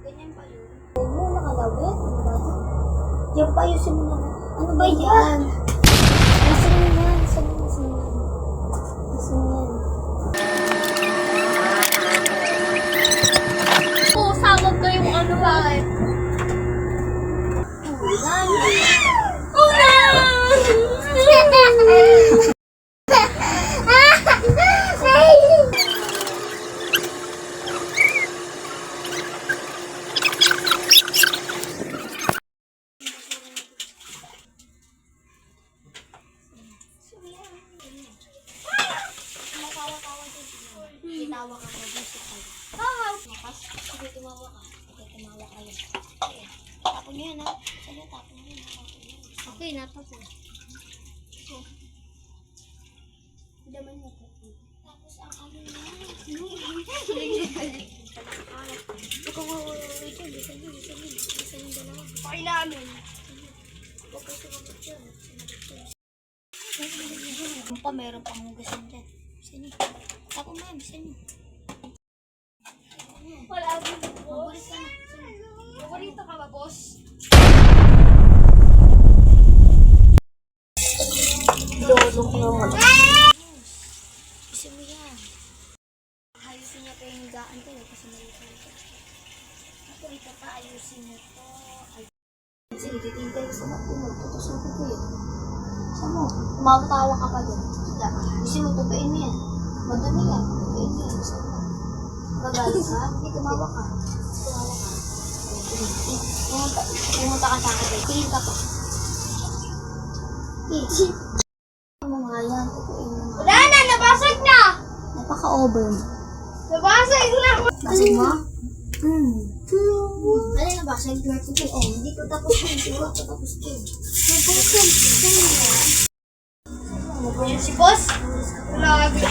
Ganyan pa yun. Ano, nakalawit? Yung pa ayusin mo na. Ano ba yan? Asan mo yan? Asan mo yan? Asan mo yan? Sawag ko yung ano ba eh. Ulan! Tawa ka mo, gusto ka. Sige, tumawa ka. Okay, tumawa ka yun. Tapon nyo yan, ha? Sige, tapon nyo yan. Okay, natapon. Daman mo po. Tapos ang ano na. Bisa nyo dalawa. Okay namin. Huwag kayo sumagot yun. Meron pang hugasan dyan. Bisa nyo. Tapon mo yan, bisa nyo. Wala din, boss. Paborito ka ba, boss? Lolong naman. Bisa mo yan. Ayusin niya pa yung higaan ko kasi may ito. Ito pa, ayusin niya to. Sige, titintay ko sa matinod. Tutusukin ko yun. Saan mo? Tumatawa ka pa dyan. Bisa mo, tupain mo yan. Madami yan. Tupain mo yan. Saan mo? Magalit ka? Hindi, tumawa ka. Tumawa ka. Pumunta ka sa akin. Tingin ka pa. Ano nga yan? Tupain mo nga. Wala na! Nabasag na! Napaka-over mo. Nabasag na! Basag mo? Ano na ba? Sa Edward ito. Oh, hindi ko tapos yun. Hindi ko tapos yun. Yan si boss. Lagi.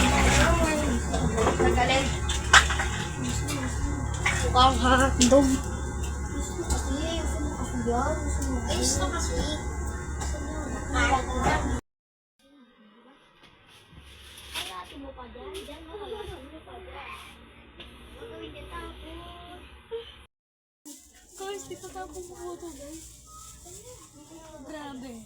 Nagalit. Mukhang hatdog. Ayos na kasi. Halatin mo pa dyan. Dyan mo halatin mo pa dyan. Gagawin niya tapos. Guys, di ka tapos sa photo, guys. Grabe.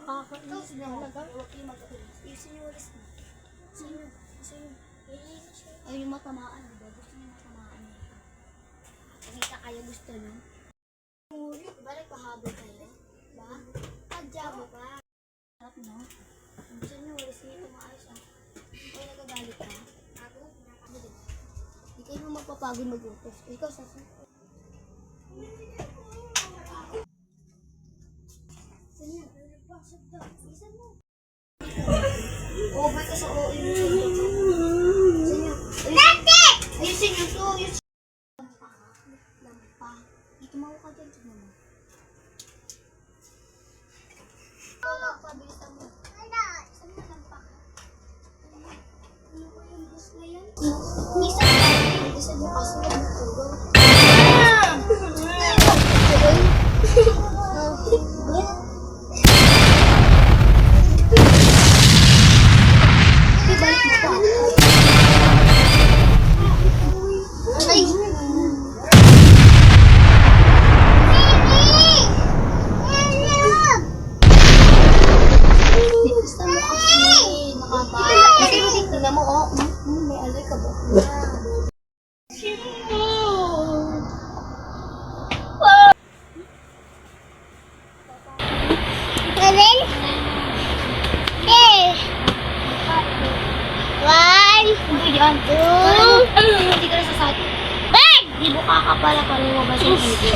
Nakakainis na halaga. Isin yung ulis mo. Isin yung. Ay, yung matamaan. Diba? Gusto niyo matamaan. Kita kaya gusto niyo. Balik pahabol kayo. Ba? Tadya mo pa. Harap mo. Isin yung ulis niyo. Tumaayos ah. Kaya nagagalit ka. Hindi kayo mo magpapagod mag-utos. Ikaw sa oh, ba't ka sa OA mo? Ayusin nyo to. Lampa. Dito mo ka dyan. Tignan mo. Lampa, bilisan mo. Saan mo lampa ka? Ano ko yung bus na yan? Isa mo kasi nagtulog. Tingnan mo, oh. May alay ka ba? kakapala-pala mo ba si Bibi?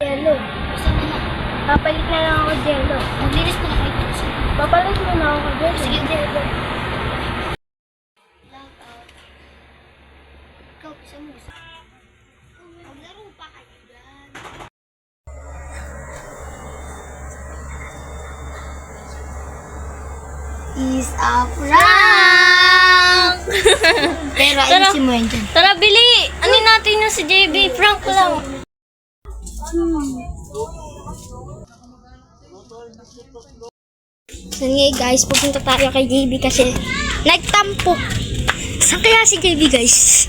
Jello. Gusto mo na. Papalit na lang ako jello. Maglinis ko na kayo. Papalit mo na ako jello. Sige. jello. Loud out. Ikaw, isa mo. Maglaro pa kayo dyan. Is a prank! Pero ayusin mo yan dyan. Tara, bili! Ano natin yung si JB? Prank lang. So ngayon guys, pupunta tayo kay JB kasi nagtampo. Saan kaya si JB guys?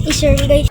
I-share guys.